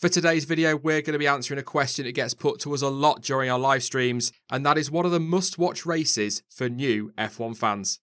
For today's video, we're going to be answering a question that gets put to us a lot during our live streams, and that is, what are the must-watch races for new F1 fans?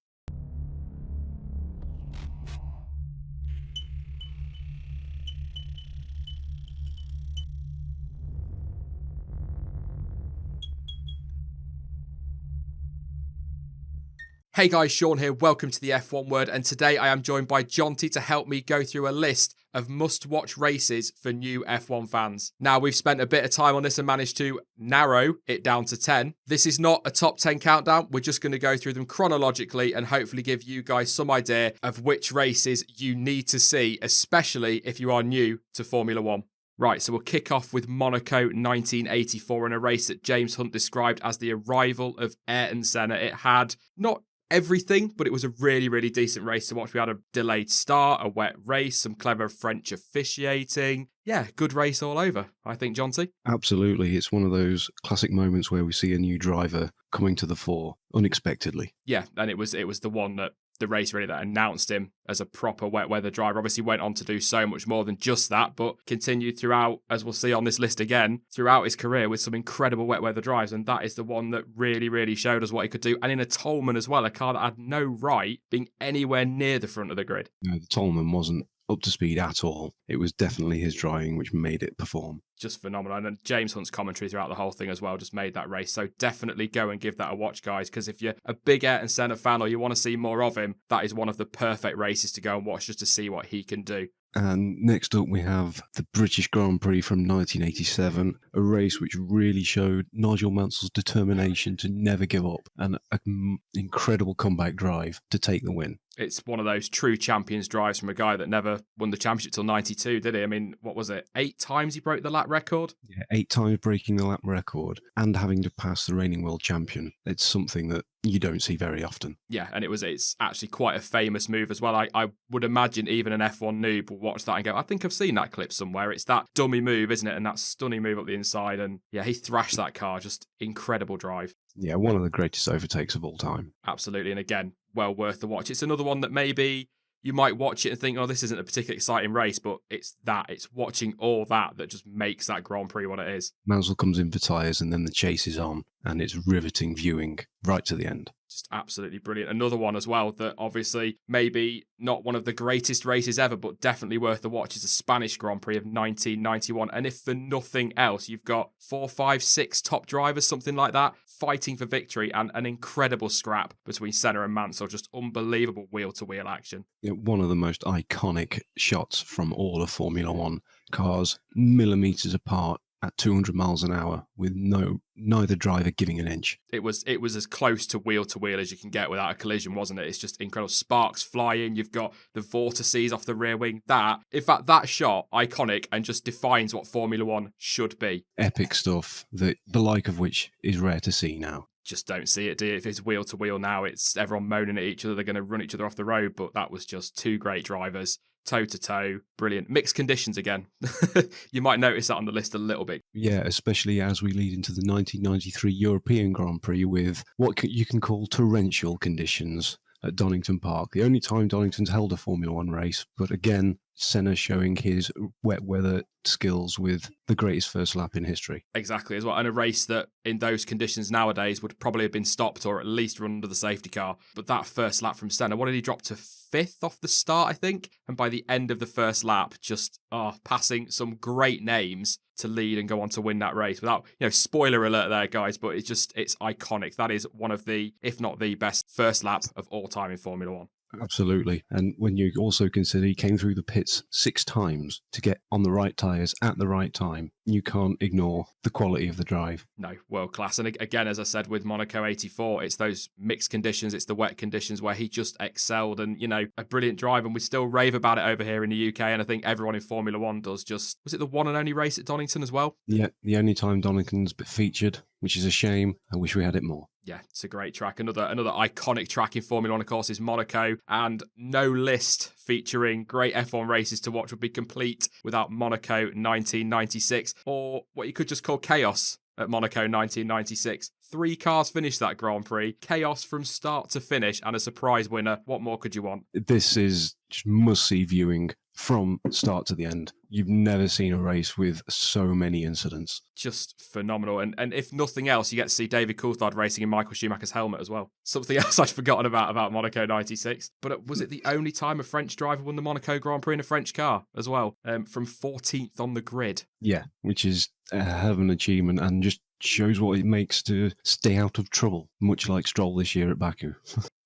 Hey guys, Sean here, welcome to the F1 Word, and today I am joined by Jonty to help me go through a list of must-watch races for new F1 fans. Now, we've spent a bit of time on this and managed to narrow it down to 10. This is not a top 10 countdown, we're just going to go through them chronologically and hopefully give you guys some idea of which races you need to see, especially if you are new to Formula 1. Right, so we'll kick off with Monaco 1984 in a race that James Hunt described as the arrival of Ayrton Senna. It had not everything, but it was a really decent race to watch. We had a delayed start, a wet race, some clever French officiating. Yeah, good race all over, I think, Jonty. Absolutely. It's one of those classic moments where we see a new driver coming to the fore unexpectedly. Yeah, and it was the one that the race really that announced him as a proper wet weather driver. Obviously went on to do so much more than just that, but continued throughout, as we'll see on this list again, throughout his career with some incredible wet weather drives, and that is the one that really showed us what he could do. And in a Tolman as well, a car that had no right being anywhere near the front of the grid. No, the Tolman wasn't up to speed at all. It was definitely his driving which made it perform. Just phenomenal. And then James Hunt's commentary throughout the whole thing as well just made that race. So definitely go and give that a watch, guys, because if you're a big Ayrton Senna fan or you want to see more of him, that is one of the perfect races to go and watch just to see what he can do. And next up we have the British Grand Prix from 1987, a race which really showed Nigel Mansell's determination to never give up and an incredible comeback drive to take the win. It's one of those true champions drives from a guy that never won the championship till 92, did he? I mean, what was it? 8 times he broke the lap record? Yeah, 8 times breaking the lap record and having to pass the reigning world champion. It's something that you don't see very often. Yeah, and it's actually quite a famous move as well. I would imagine even an F1 noob will watch that and go, I think I've seen that clip somewhere. It's that dummy move, isn't it? And that stunning move up the inside. And yeah, he thrashed that car. Just incredible drive. Yeah, one of the greatest overtakes of all time. Absolutely. And again, well worth the watch. It's another one that maybe you might watch it and think, oh, this isn't a particularly exciting race, but it's watching all that just makes that Grand Prix what it is. Mansell comes in for tyres and then the chase is on, and it's riveting viewing right to the end. Just absolutely brilliant. Another one as well that obviously maybe not one of the greatest races ever, but definitely worth the watch is the Spanish Grand Prix of 1991. And if for nothing else, you've got 4, 5, 6 top drivers, something like that, fighting for victory, and an incredible scrap between Senna and Mansell. Just unbelievable wheel-to-wheel action. Yeah, one of the most iconic shots from all of Formula One. Cars millimetres apart at 200 miles an hour with neither driver giving an inch. It was as close to wheel as you can get without a collision, wasn't it? It's just incredible. Sparks flying. You've got the vortices off the rear wing. In fact, that shot, iconic and just defines what Formula One should be. Epic stuff, the like of which is rare to see now. Just don't see it, do you? If it's wheel to wheel now, it's everyone moaning at each other. They're going to run each other off the road, but that was just 2 great drivers. Toe to toe, brilliant. Mixed conditions again. You might notice that on the list a little bit. Yeah, especially as we lead into the 1993 European Grand Prix with what you can call torrential conditions at Donington Park. The only time Donington's held a Formula One race, but again, Senna showing his wet weather skills with the greatest first lap in history. Exactly, as well. And a race that in those conditions nowadays would probably have been stopped or at least run under the safety car. But that first lap from Senna, what did he drop to 5th off the start, I think? And by the end of the first lap, just passing some great names to lead and go on to win that race without, spoiler alert there, guys, but it's iconic. That is one of the, if not the best first lap of all time in Formula One. Absolutely. And when you also consider he came through the pits 6 times to get on the right tyres at the right time, you can't ignore the quality of the drive. No, world class. And again, as I said, with Monaco 84, it's those mixed conditions, it's the wet conditions where he just excelled and, a brilliant drive. And we still rave about it over here in the UK. And I think everyone in Formula One does. Was it the one and only race at Donington as well? Yeah, the only time Donington's been featured, which is a shame. I wish we had it more. Yeah, it's a great track. Another iconic track in Formula One, of course, is Monaco. And no list featuring great F1 races to watch would be complete without Monaco 1996, or what you could just call chaos at Monaco 1996. 3 cars finished that Grand Prix. Chaos from start to finish and a surprise winner. What more could you want? This is just must-see viewing from start to the end. You've never seen a race with so many incidents. Just phenomenal. And if nothing else, you get to see David Coulthard racing in Michael Schumacher's helmet as well. Something else I'd forgotten about Monaco 96. But was it the only time a French driver won the Monaco Grand Prix in a French car as well, from 14th on the grid? Yeah, which is a hell of an achievement and just shows what it makes to stay out of trouble, much like Stroll this year at Baku.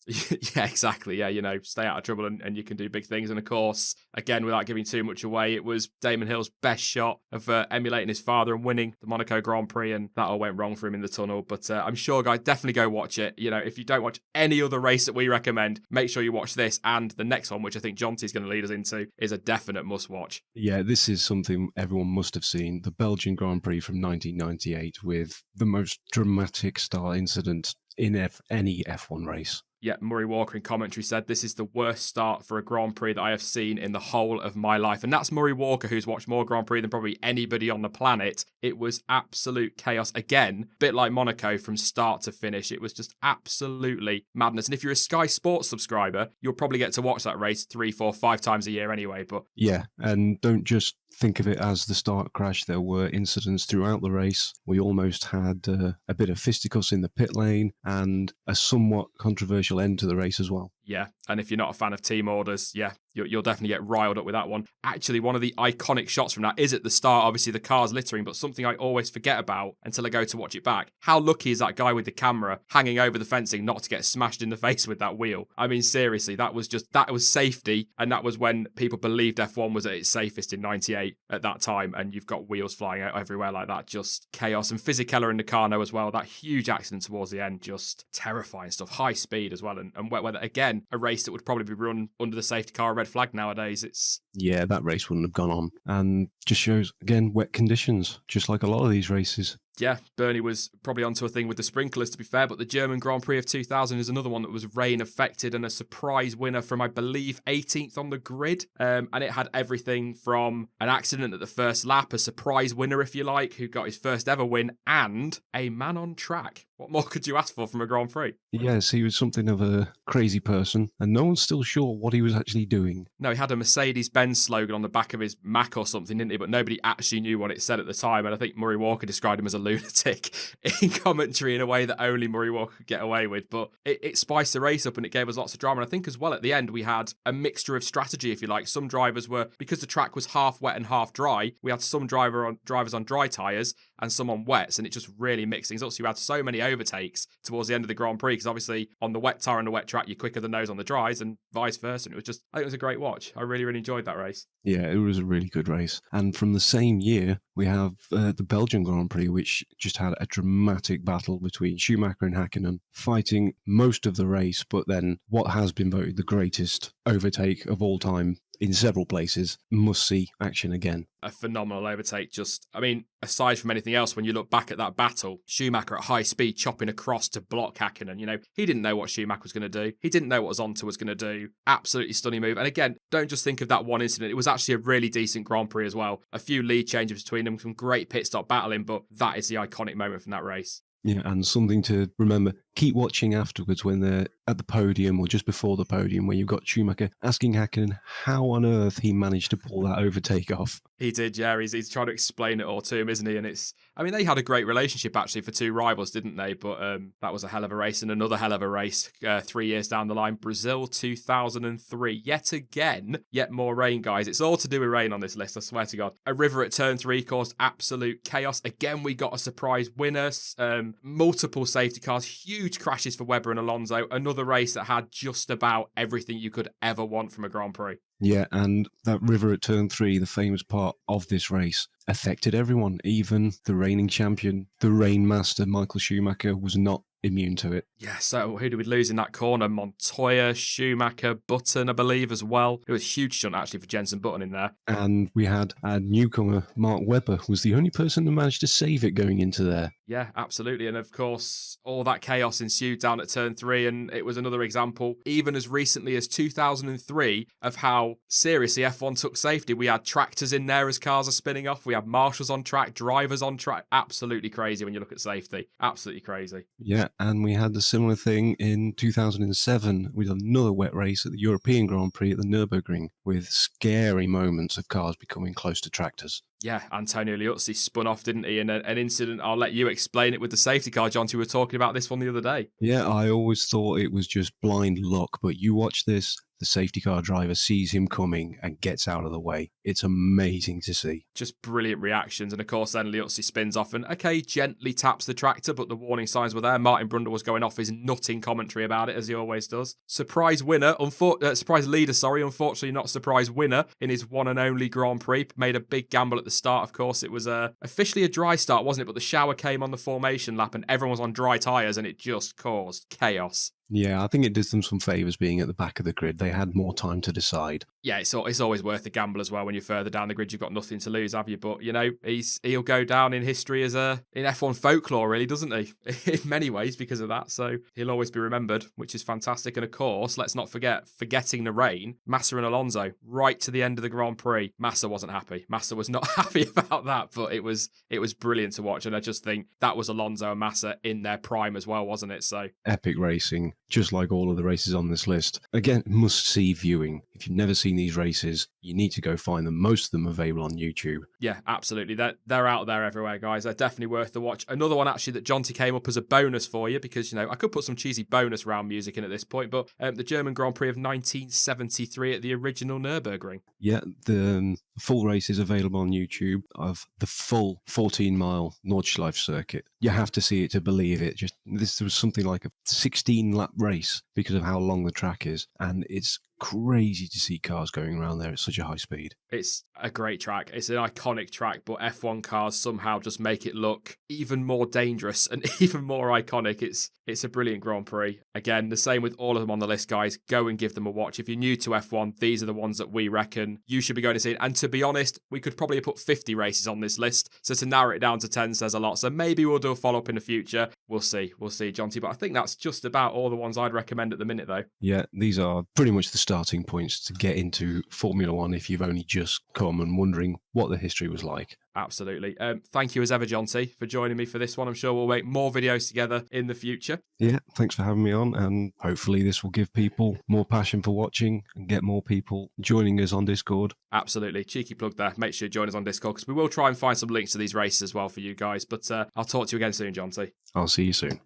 Yeah, exactly. Yeah, stay out of trouble and you can do big things. And of course, again, without giving too much away, it was Damon Hill's best shot of emulating his father and winning the Monaco Grand Prix, and that all went wrong for him in the tunnel. But I'm sure, guys, definitely go watch it. If you don't watch any other race that we recommend, make sure you watch this. And the next one, which I think Jonty's going to lead us into, is a definite must watch. Yeah, this is something everyone must have seen. The Belgian Grand Prix from 1998 with the most dramatic start incident in any F1 race. Yeah, Murray Walker in commentary said, "This is the worst start for a Grand Prix that I have seen in the whole of my life." And that's Murray Walker, who's watched more Grand Prix than probably anybody on the planet. It was absolute chaos. Again, a bit like Monaco from start to finish. It was just absolutely madness. And if you're a Sky Sports subscriber, you'll probably get to watch that race 3, 4, 5 times a year anyway. But yeah, and don't just think of it as the start crash. There were incidents throughout the race. We almost had a bit of fisticuffs in the pit lane and a somewhat controversial end to the race as well. Yeah, and if you're not a fan of team orders, yeah, you'll definitely get riled up with that one. Actually, one of the iconic shots from that is at the start, obviously the car's littering, but something I always forget about until I go to watch it back. How lucky is that guy with the camera hanging over the fencing not to get smashed in the face with that wheel? I mean, seriously, that was safety, and that was when people believed F1 was at its safest in 98 at that time, and you've got wheels flying out everywhere like that, just chaos. And Fisichella in Nakano as well, that huge accident towards the end, just terrifying stuff, high speed as well, and wet weather. Again, a race that would probably be run under the safety car red flag nowadays. Yeah, that race wouldn't have gone on, and just shows again wet conditions, just like a lot of these races. Yeah, Bernie was probably onto a thing with the sprinklers, to be fair, but the German Grand Prix of 2000 is another one that was rain affected and a surprise winner from, I believe, 18th on the grid. And it had everything from an accident at the first lap, a surprise winner, if you like, who got his first ever win, and a man on track. What more could you ask for from a Grand Prix? Yes, he was something of a crazy person, and no one's still sure what he was actually doing. No, he had a Mercedes-Benz slogan on the back of his Mac or something, didn't he? But nobody actually knew what it said at the time, and I think Murray Walker described him as a lunatic in commentary in a way that only Murray Walker could get away with. But it spiced the race up and it gave us lots of drama. And I think as well at the end we had a mixture of strategy, if you like. Some drivers were, because the track was half wet and half dry, we had some drivers on dry tyres and some on wets, and it just really mixed things up. So you had so many overtakes towards the end of the Grand Prix, because obviously on the wet tyre and the wet track you're quicker than those on the dries, and vice versa. And I think it was a great watch. I really, really enjoyed that race. Yeah, it was a really good race. And from the same year, we have the Belgian Grand Prix, which just had a dramatic battle between Schumacher and Hakkinen, fighting most of the race, but then what has been voted the greatest overtake of all time in several places, must see action again. A phenomenal overtake. Aside from anything else, when you look back at that battle, Schumacher at high speed chopping across to block Hakkinen. He didn't know what Schumacher was going to do. He didn't know what Zonta was going to do. Absolutely stunning move. And again, don't just think of that one incident. It was actually a really decent Grand Prix as well. A few lead changes between them, some great pit stop battling, but that is the iconic moment from that race. Yeah, and something to remember, keep watching afterwards when they're at the podium or just before the podium, where you've got Schumacher asking Hakkinen how on earth he managed to pull that overtake off. He did, yeah. He's trying to explain it all to him, isn't he? And they had a great relationship actually for two rivals, didn't they? But that was a hell of a race, and another hell of a race 3 years down the line. Brazil 2003. Yet more rain, guys. It's all to do with rain on this list, I swear to God. A river at turn 3 caused absolute chaos. Again, we got a surprise winner. Multiple safety cars, huge crashes for Webber and Alonso. Another race that had just about everything you could ever want from a Grand Prix. Yeah, and that river at turn 3, the famous part of this race, affected everyone. Even the reigning champion, the rain master, Michael Schumacher, was not immune to it. Yeah, so who did we lose in that corner? Montoya, Schumacher, Button, I believe, as well. It was a huge shunt, actually, for Jenson Button in there. And we had a newcomer, Mark Webber, was the only person who managed to save it going into there. Yeah, absolutely. And of course, all that chaos ensued down at turn 3, and it was another example, even as recently as 2003, of how seriously F1 took safety. We had tractors in there as cars are spinning off. We had marshals on track, drivers on track. Absolutely crazy when you look at safety. Absolutely crazy. Yeah, And we had a similar thing in 2007 with another wet race at the European Grand Prix at the Nürburgring, with scary moments of cars becoming close to tractors. Yeah, Antonio Liuzzi spun off, didn't he, in an incident. I'll let you explain it with the safety car, John. We were talking about this one the other day. Yeah, I always thought it was just blind luck, but you watch this, the safety car driver sees him coming and gets out of the way. It's amazing to see. Just brilliant reactions. And of course, then Liuzzi spins off and, okay, gently taps the tractor, but the warning signs were there. Martin Brundle was going off his nutting commentary about it, as he always does. Surprise winner, surprise leader, unfortunately not surprise winner in his one and only Grand Prix. Made a big gamble at the start, of course. It was officially a dry start, wasn't it? But the shower came on the formation lap and everyone was on dry tyres and it just caused chaos. Yeah, I think it did them some favours being at the back of the grid. They had more time to decide. Yeah, it's always worth a gamble as well when you're further down the grid. You've got nothing to lose, have you? But, you know, he'll go down in history as in F1 folklore, really, doesn't he? In many ways because of that. So he'll always be remembered, which is fantastic. And of course, let's not forget, forgetting the rain, Massa and Alonso, right to the end of the Grand Prix. Massa wasn't happy. Massa was not happy about that, but it was brilliant to watch. And I just think that was Alonso and Massa in their prime as well, wasn't it? So epic racing, just like all of the races on this list. Again, must-see viewing. If you've never seen these races, you need to go find them. Most of them available on YouTube. Yeah, absolutely. They're out there everywhere, guys. They're definitely worth the watch. Another one, actually, that Jonty came up as a bonus for you, because, you know, I could put some cheesy bonus round music in at this point, but the German Grand Prix of 1973 at the original Nürburgring. Yeah, the full race is available on YouTube of the full 14-mile Nordschleife circuit. You have to see it to believe it. This was something like a 16-lap race because of how long the track is, and it's crazy to see cars going around there at such a high speed. It's a great track. It's an iconic track, but F1 cars somehow just make it look even more dangerous and even more iconic. It's a brilliant Grand Prix. Again, the same with all of them on the list, guys. Go and give them a watch. If you're new to F1, these are the ones that we reckon you should be going to see. And to be honest, we could probably put 50 races on this list. So to narrow it down to 10 says a lot. So maybe we'll do a follow-up in the future. We'll see, Jonty. But I think that's just about all the ones I'd recommend at the minute, though. Yeah, these are pretty much the starting points to get into Formula One if you've only just come and wondering what the history was like. Absolutely. Thank you as ever, Jonty, for joining me for this one. I'm sure we'll make more videos together in the future. Yeah, thanks for having me on, and hopefully this will give people more passion for watching and get more people joining us on Discord. Absolutely. Cheeky plug there. Make sure you join us on Discord, because we will try and find some links to these races as well for you guys. But I'll talk to you again soon, Jonty. I'll see you soon.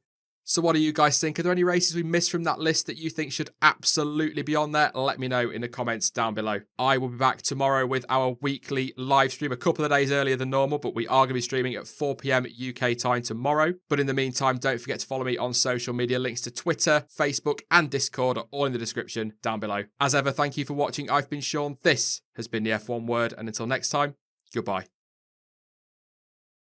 So what do you guys think? Are there any races we missed from that list that you think should absolutely be on there? Let me know in the comments down below. I will be back tomorrow with our weekly live stream, a couple of days earlier than normal, but we are going to be streaming at 4 p.m. UK time tomorrow. But in the meantime, don't forget to follow me on social media. Links to Twitter, Facebook, and Discord are all in the description down below. As ever, thank you for watching. I've been Sean. This has been the F1 Word, and until next time, goodbye.